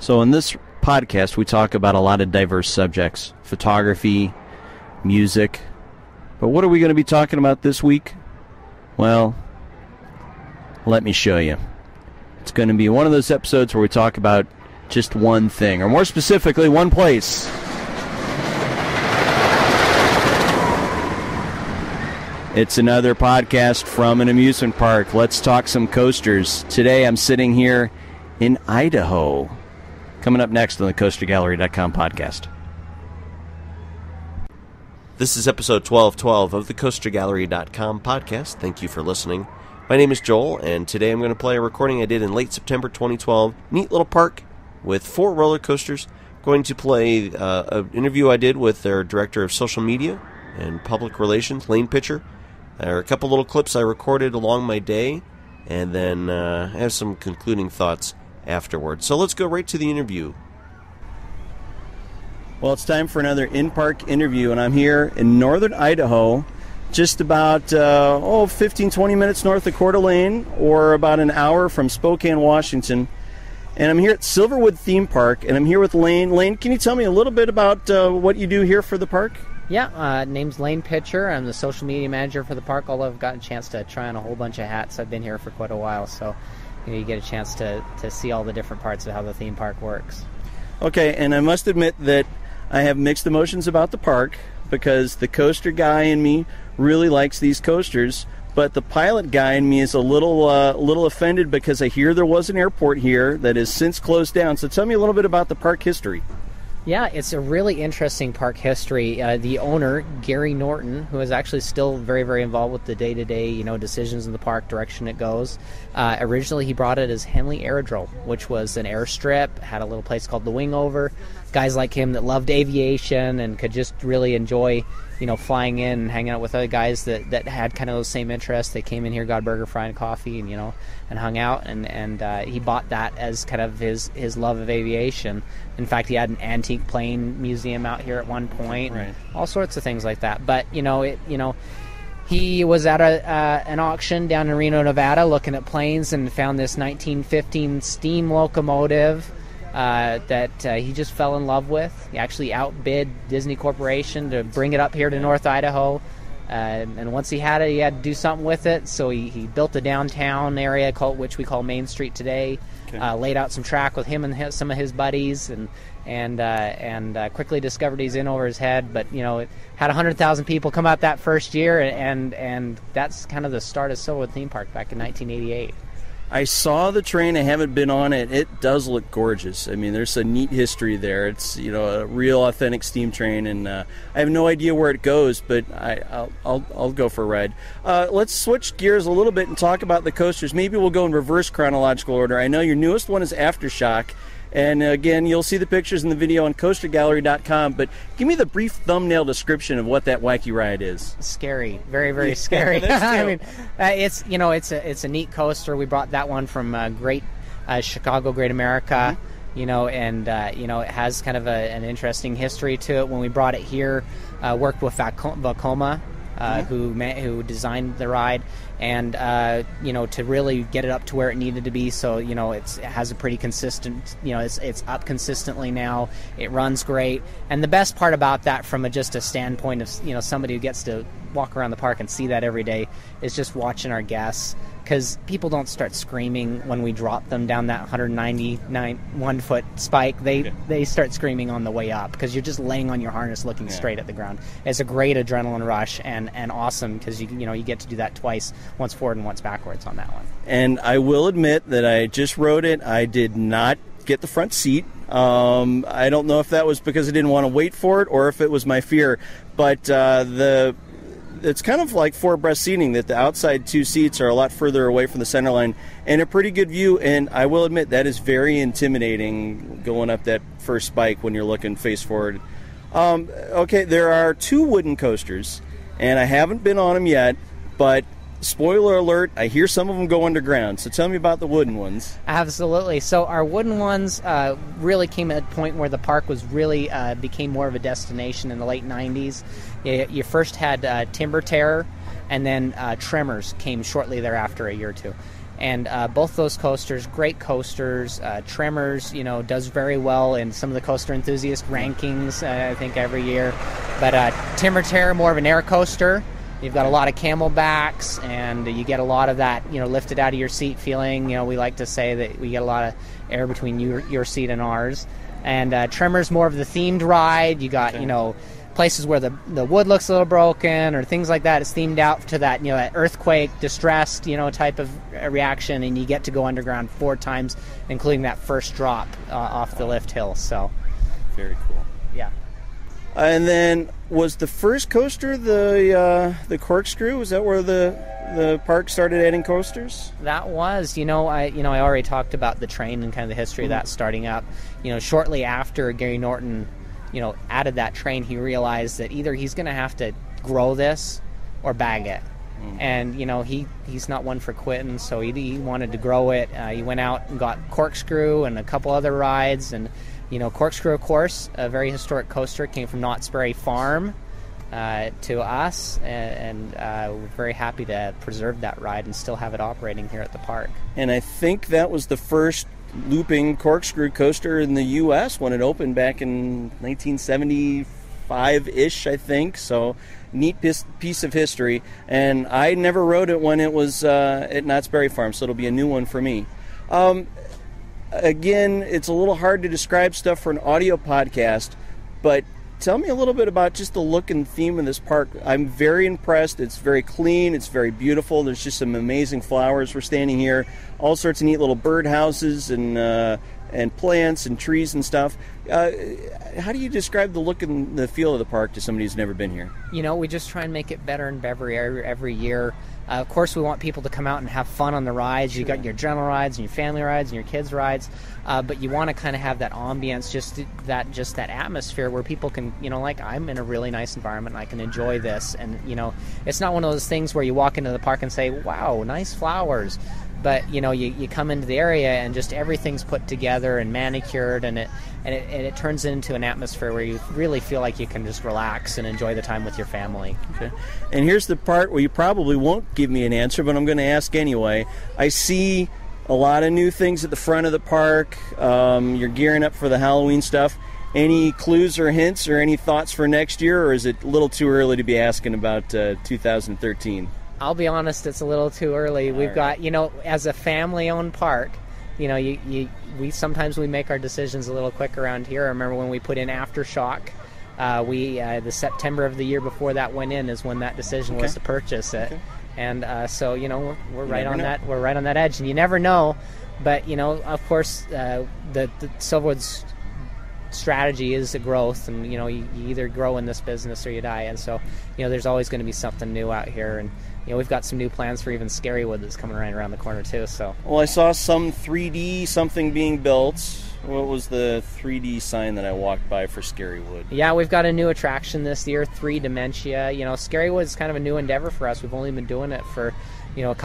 So in this podcast, we talk about a lot of diverse subjects, photography, music. But what are we going to be talking about this week? Well, let me show you. It's going to be one of those episodes where we talk about just one thing, or more specifically, one place. It's another podcast from an amusement park. Let's talk some coasters. Today I'm sitting here in Idaho. Coming up next on the CoasterGallery.com podcast. This is episode 1212 of the CoasterGallery.com podcast. Thank you for listening. My name is Joel, and today I'm going to play a recording I did in late September 2012. Neat little park with 4 roller coasters. Going to play an interview I did with their director of social media and public relations, Lane Pitcher. There are a couple little clips I recorded along my day, and then I have some concluding thoughts afterwards. So let's go right to the interview. Well, it's time for another in-park interview, and I'm here in northern Idaho, just about 15-20 minutes north of Coeur d'Alene, or about an hour from Spokane, Washington. And I'm here at Silverwood Theme Park, and I'm here with Lane. Lane, can you tell me a little bit about what you do here for the park? Yeah, name's Lane Pitcher. I'm the social media manager for the park, although I've gotten a chance to try on a whole bunch of hats. I've been here for quite a while, so you get a chance to see all the different parts of how the theme park works. Okay, and I must admit that I have mixed emotions about the park, because the coaster guy in me really likes these coasters, but the pilot guy in me is a little offended because I hear there was an airport here that has since closed down. So tell me a little bit about the park history. Yeah, it's a really interesting park history. The owner, Gary Norton, who is actually still very, very involved with the day-to-day, decisions in the park, direction it goes. Originally, he brought it as Henley Aerodrome, which was an airstrip, had a little place called the Wingover. Guys like him that loved aviation and could just really enjoy, flying in and hanging out with other guys that had kind of those same interests. They came in here, got a burger, fry, and coffee, and hung out. And he bought that as kind of his love of aviation. In fact, he had an antique plane museum out here at one point. Right. All sorts of things like that. But he was at an auction down in Reno, Nevada, looking at planes, and found this 1915 steam locomotive that he just fell in love with. He actually outbid Disney Corporation to bring it up here to North Idaho. And once he had it, he had to do something with it. So he built a downtown area which we call Main Street today. Okay. Laid out some track with him and some of his buddies, and quickly discovered he's in over his head. But it had 100,000 people come out that first year, and that's kind of the start of Silverwood Theme Park back in 1988. I saw the train. I haven't been on it. It does look gorgeous. I mean, there's a neat history there. It's a real authentic steam train, and I have no idea where it goes, but I'll go for a ride. Let's switch gears a little bit and talk about the coasters. Maybe we'll go in reverse chronological order. I know your newest one is Aftershock, and again, you'll see the pictures in the video on CoasterGallery.com. But give me the brief thumbnail description of what that wacky ride is. Scary, very, very scary. I mean, it's a neat coaster. We brought that one from Chicago, Great America. Mm-hmm. It has kind of an interesting history to it. When we brought it here, worked with Vacoma, who designed the ride, and to really get it up to where it needed to be. So it has a pretty consistent, it's up consistently now. It runs great, and the best part about that, from just a standpoint of somebody who gets to walk around the park and see that every day, is just watching our guests. Because people don't start screaming when we drop them down that 191-foot spike. They start screaming on the way up, because you're just laying on your harness looking straight at the ground. It's a great adrenaline rush, and awesome, because you get to do that twice, once forward and once backwards on that one. And I will admit that I just rode it. I did not get the front seat. I don't know if that was because I didn't want to wait for it, or if it was my fear. But it's kind of like 4 abreast seating, that the outside 2 seats are a lot further away from the center line, and a pretty good view. And I will admit that is very intimidating, going up that first spike when you're looking face forward. Okay, there are 2 wooden coasters, and I haven't been on them yet, but spoiler alert, I hear some of them go underground. So tell me about the wooden ones. Absolutely. So our wooden ones really came at a point where the park was really became more of a destination in the late 90s. You first had Timber Terror, and then Tremors came shortly thereafter, a year or two. And both those coasters, great coasters. Tremors, does very well in some of the coaster enthusiast rankings, I think, every year. But Timber Terror, more of an air coaster. You've got a lot of camelbacks, and you get a lot of that, lifted out of your seat feeling. We like to say that we get a lot of air between your seat and ours. And Tremors, more of the themed ride. You got, places where the wood looks a little broken or things like that. It's themed out to that, that earthquake, distressed, type of reaction, and you get to go underground 4 times, including that first drop off the lift hill. So, very cool. Yeah. And then, was the first coaster the Corkscrew? Was that where the park started adding coasters? That was, I already talked about the train and kind of the history of that starting up. Shortly after Gary Norton, added that train, he realized that either he's going to have to grow this or bag it. And, he's not one for quitting, so he wanted to grow it. He went out and got Corkscrew and a couple other rides, and Corkscrew, of course, a very historic coaster, came from Knott's Berry Farm to us, and we're very happy to preserve that ride and still have it operating here at the park. And I think that was the first looping corkscrew coaster in the U.S. when it opened back in 1975-ish, I think. So, neat piece of history. And I never rode it when it was at Knott's Berry Farm, so it'll be a new one for me. Again, it's a little hard to describe stuff for an audio podcast, but tell me a little bit about just the look and theme of this park. I'm very impressed. It's very clean. It's very beautiful. There's just some amazing flowers. We're standing here, all sorts of neat little bird houses and plants and trees and stuff. How do you describe the look and the feel of the park to somebody who's never been here? We just try and make it better and better every year. Of course, we want people to come out and have fun on the rides. You got your general rides and your family rides and your kids' rides, but you want to kind of have that ambience, just that atmosphere where people can, I'm in a really nice environment and I can enjoy this. And it's not one of those things where you walk into the park and say, "Wow, nice flowers." But you come into the area and just everything's put together and manicured, and it turns into an atmosphere where you really feel like you can just relax and enjoy the time with your family. Okay. And here's the part where you probably won't give me an answer, but I'm going to ask anyway. I see a lot of new things at the front of the park. You're gearing up for the Halloween stuff. Any clues or hints or any thoughts for next year, or is it a little too early to be asking about 2013? I'll be honest, it's a little too early. We've got, as a family-owned park, we sometimes make our decisions a little quick around here. I remember when we put in Aftershock, the September of the year before that went in is when that decision was to purchase it. Okay. And so, we're right on that. We're right on that edge, and you never know. But of course, the Silverwood's strategy is a growth, and you either grow in this business or you die. And so, there's always going to be something new out here, and we've got some new plans for even Scarywood that's coming right around the corner too. So, well, I saw some 3D something being built. What was the 3D sign that I walked by for Scarywood? Yeah, we've got a new attraction this year, 3 Dementia. Scarywood is kind of a new endeavor for us. We've only been doing it for a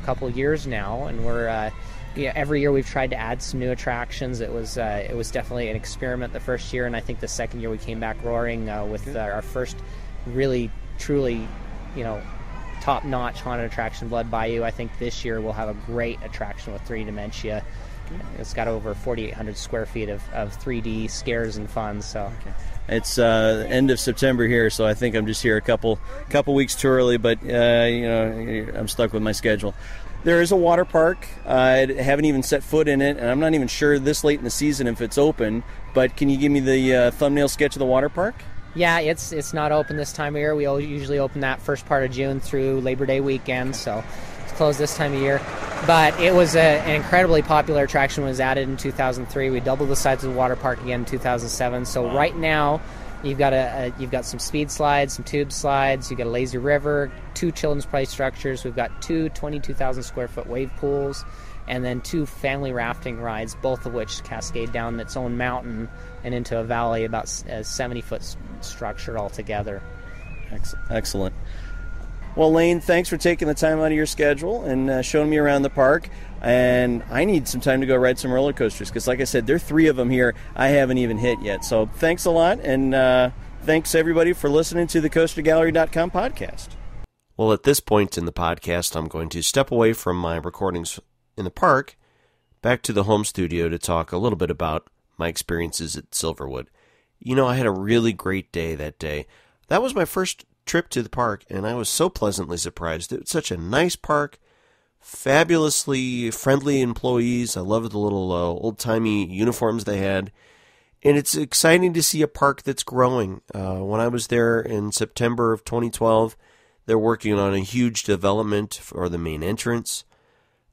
couple of years now, and we're every year we've tried to add some new attractions. It was definitely an experiment the first year, and I think the second year we came back roaring with our first really truly top-notch haunted attraction, Blood Bayou. I think this year we'll have a great attraction with 3 Dementia. It's got over 4,800 square feet of 3D scares and fun. So it's end of September here, so I think I'm just here a couple weeks too early. But I'm stuck with my schedule. There is a water park. I haven't even set foot in it, and I'm not even sure this late in the season if it's open. But can you give me the thumbnail sketch of the water park? Yeah, it's not open this time of year. We usually open that first part of June through Labor Day weekend, so it's closed this time of year. But it was an incredibly popular attraction when it was added in 2003. We doubled the size of the water park again in 2007. So right now, you've got some speed slides, some tube slides, you've got a lazy river, 2 children's play structures. We've got 2 22,000 square foot wave pools, and then 2 family rafting rides, both of which cascade down its own mountain and into a valley, about a 70-foot structure altogether. Excellent. Well, Lane, thanks for taking the time out of your schedule and showing me around the park. And I need some time to go ride some roller coasters because, like I said, there are 3 of them here I haven't even hit yet. So thanks a lot, and thanks, everybody, for listening to the CoasterGallery.com podcast. Well, at this point in the podcast, I'm going to step away from my recordings in the park, back to the home studio to talk a little bit about my experiences at Silverwood. You know, I had a really great day that day. That was my first trip to the park, and I was so pleasantly surprised. It was such a nice park, fabulously friendly employees. I loved the little old-timey uniforms they had. And it's exciting to see a park that's growing. When I was there in September of 2012, they're working on a huge development for the main entrance.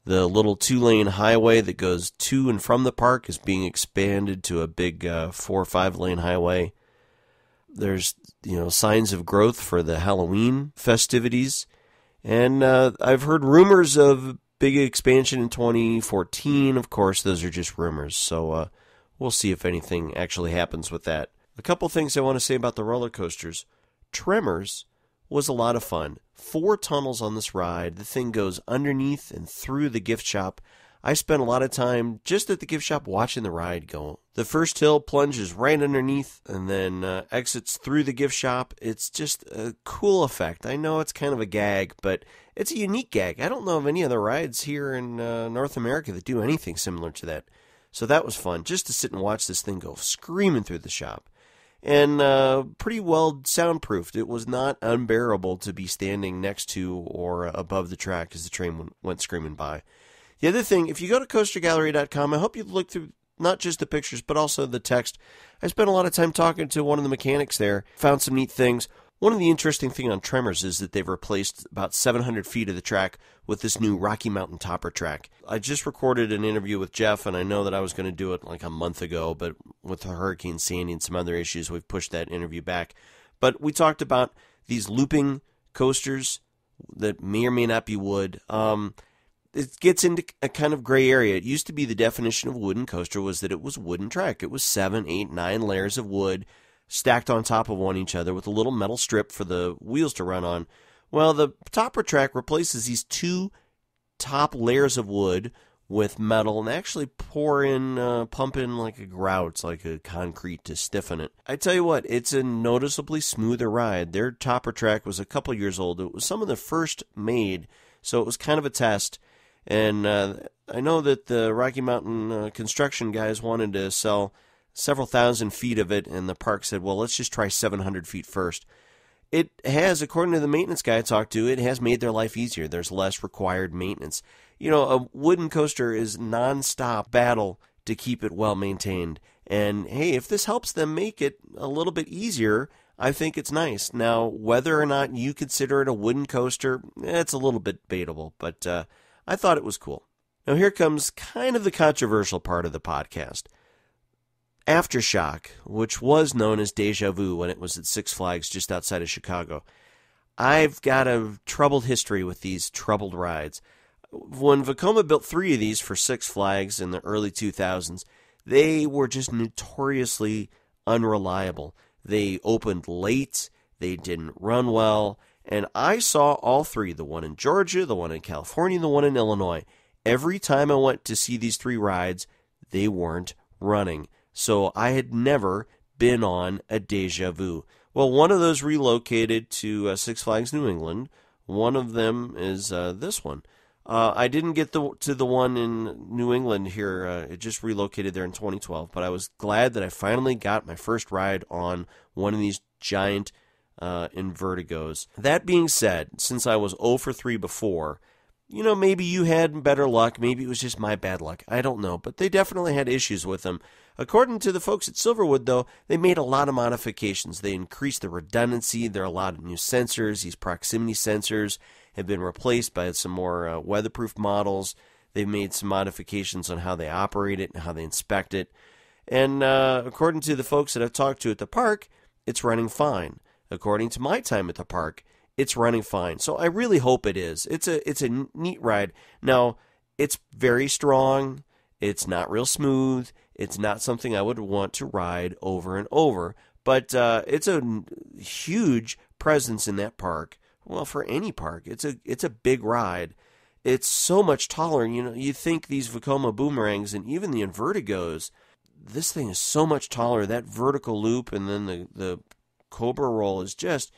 The little 2-lane highway that goes to and from the park is being expanded to a big 4 or 5-lane highway. There's, signs of growth for the Halloween festivities. And I've heard rumors of big expansion in 2014. Of course, those are just rumors. So we'll see if anything actually happens with that. A couple things I want to say about the roller coasters. Tremors was a lot of fun. 4 tunnels on this ride. The thing goes underneath and through the gift shop. I spent a lot of time just at the gift shop watching the ride go. The first hill plunges right underneath and then exits through the gift shop. It's just a cool effect. I know it's kind of a gag, but it's a unique gag. I don't know of any other rides here in North America that do anything similar to that. So that was fun, just to sit and watch this thing go screaming through the shop. And pretty well soundproofed. It was not unbearable to be standing next to or above the track as the train went screaming by. The other thing, if you go to coastergallery.com, I hope you've looked through not just the pictures, but also the text. I spent a lot of time talking to one of the mechanics there, found some neat things. One of the interesting things on Tremors is that they've replaced about 700 feet of the track with this new Rocky Mountain topper track. I just recorded an interview with Jeff, and I know that I was going to do it like a month ago, but with Hurricane Sandy and some other issues, we've pushed that interview back. But we talked about these looping coasters that may or may not be wood. It gets into a kind of gray area. It used to be the definition of a wooden coaster was that it was a wooden track. It was 7, 8, 9 layers of wood stacked on top of one each other with a little metal strip for the wheels to run on. Well, the topper track replaces these 2 top layers of wood with metal and actually pump in like a grout, like a concrete to stiffen it. I tell you what, it's a noticeably smoother ride. Their topper track was a couple years old. It was some of the first made, so it was kind of a test. And I know that the Rocky Mountain construction guys wanted to sell several thousand feet of it, and the park said, well, let's just try 700 feet first. It has, according to the maintenance guy I talked to, it has made their life easier. There's less required maintenance. A wooden coaster is nonstop battle to keep it well maintained. And hey, if this helps them make it a little bit easier, I think it's nice. Now, whether or not you consider it a wooden coaster, it's a little bit debatable, but I thought it was cool. Now here comes kind of the controversial part of the podcast. Aftershock, which was known as Deja Vu when it was at Six Flags just outside of Chicago. I've got a troubled history with these troubled rides. When Vekoma built 3 of these for Six Flags in the early 2000s, they were just notoriously unreliable. They opened late, they didn't run well, and I saw all 3, the one in Georgia, the one in California, and the one in Illinois. Every time I went to see these 3 rides, they weren't running. So I had never been on a Deja Vu. Well, one of those relocated to Six Flags New England. One of them is this one. I didn't get to the one in New England here. It just relocated there in 2012. But I was glad that I finally got my first ride on one of these giant Invertigos. That being said, since I was 0 for 3 before, maybe you had better luck. Maybe it was just my bad luck. I don't know. But they definitely had issues with them. According to the folks at Silverwood, though, they made a lot of modifications. They increased the redundancy. There are a lot of new sensors. These proximity sensors have been replaced by some more weatherproof models. They've made some modifications on how they operate it and how they inspect it. And according to the folks that I've talked to at the park, it's running fine. According to my time at the park, it's running fine. So I really hope it is. It's a neat ride. Now, it's very strong. It's not real smooth. It's not something I would want to ride over and over. But it's a huge presence in that park. Well, for any park, it's a big ride. It's so much taller. You think these Vekoma Boomerangs and even the Invertigos, this thing is so much taller. That vertical loop and then the Cobra roll is just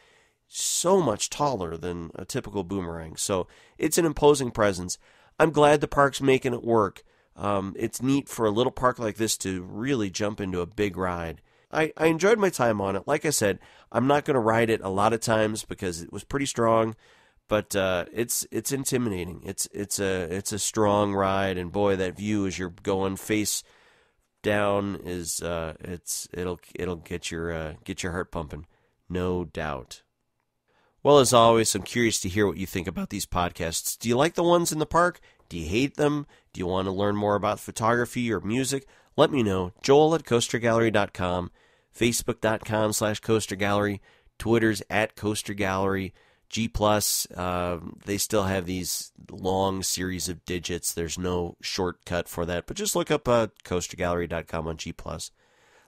so much taller than a typical boomerang. So it's an imposing presence. I'm glad the park's making it work. It's neat for a little park like this to really jump into a big ride. I enjoyed my time on it. Like I said, I'm not going to ride it a lot of times because it was pretty strong, but it's intimidating. It's a strong ride, and boy, that view as you're going face down is it'll get your heart pumping, no doubt. Well, as always, I'm curious to hear what you think about these podcasts. Do you like the ones in the park? Do you hate them? Do you want to learn more about photography or music? Let me know. Joel@coastergallery.com, Facebook.com/coastergallery, Twitter's @coastergallery, G+. They still have these long series of digits. There's no shortcut for that, but just look up coastergallery.com on G+.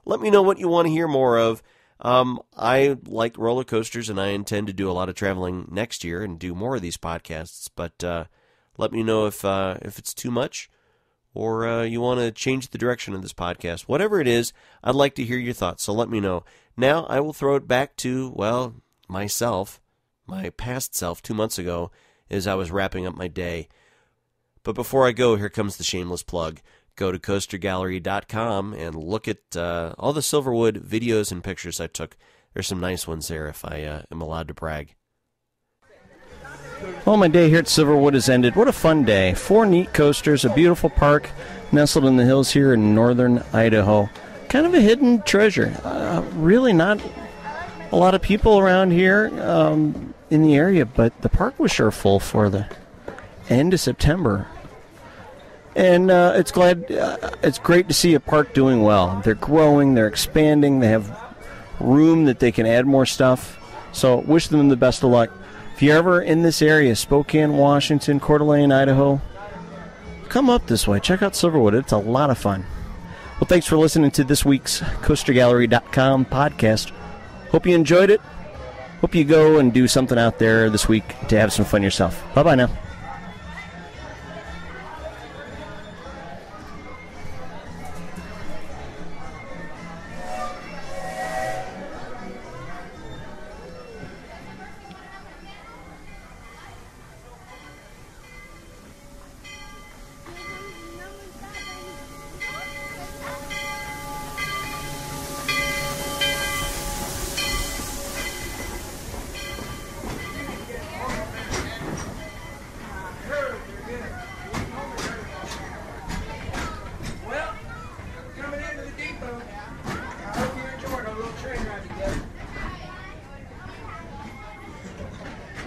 Let me know what you want to hear more of. I like roller coasters, and I intend to do a lot of traveling next year and do more of these podcasts, but let me know if it's too much or you want to change the direction of this podcast. Whatever it is, I'd like to hear your thoughts, so let me know. Now I will throw it back to, well, myself, my past self 2 months ago as I was wrapping up my day. But before I go, here comes the shameless plug. Go to coastergallery.com and look at all the Silverwood videos and pictures I took. There's some nice ones there if I am allowed to brag. Well, my day here at Silverwood has ended. What a fun day. 4 neat coasters, a beautiful park nestled in the hills here in northern Idaho. Kind of a hidden treasure. Really not a lot of people around here in the area, but the park was sure full for the end of September. And it's great to see a park doing well. They're growing, they're expanding, they have room that they can add more stuff. So wish them the best of luck. If you're ever in this area, Spokane, Washington, Coeur d'Alene, Idaho, come up this way. Check out Silverwood. It's a lot of fun. Well, thanks for listening to this week's CoasterGallery.com podcast. Hope you enjoyed it. Hope you go and do something out there this week to have some fun yourself. Bye-bye now.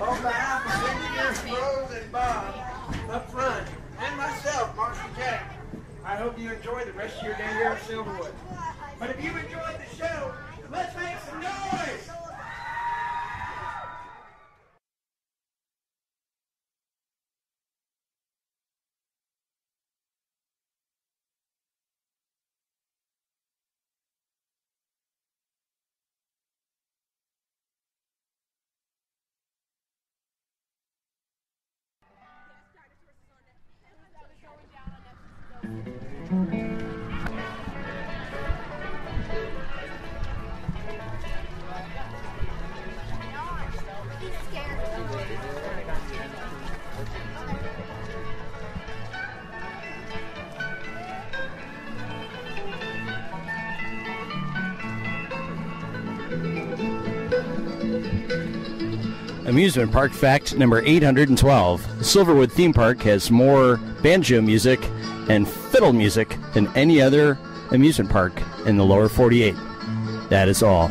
On behalf of engineers Rose and Bob up front, and myself, Marshall Jack, I hope you enjoy the rest of your day here at Silverwood. But if you enjoyed the show, let's make some noise! Amusement park fact number 812. The Silverwood theme park has more banjo music and fiddle music than any other amusement park in the lower 48. That is all.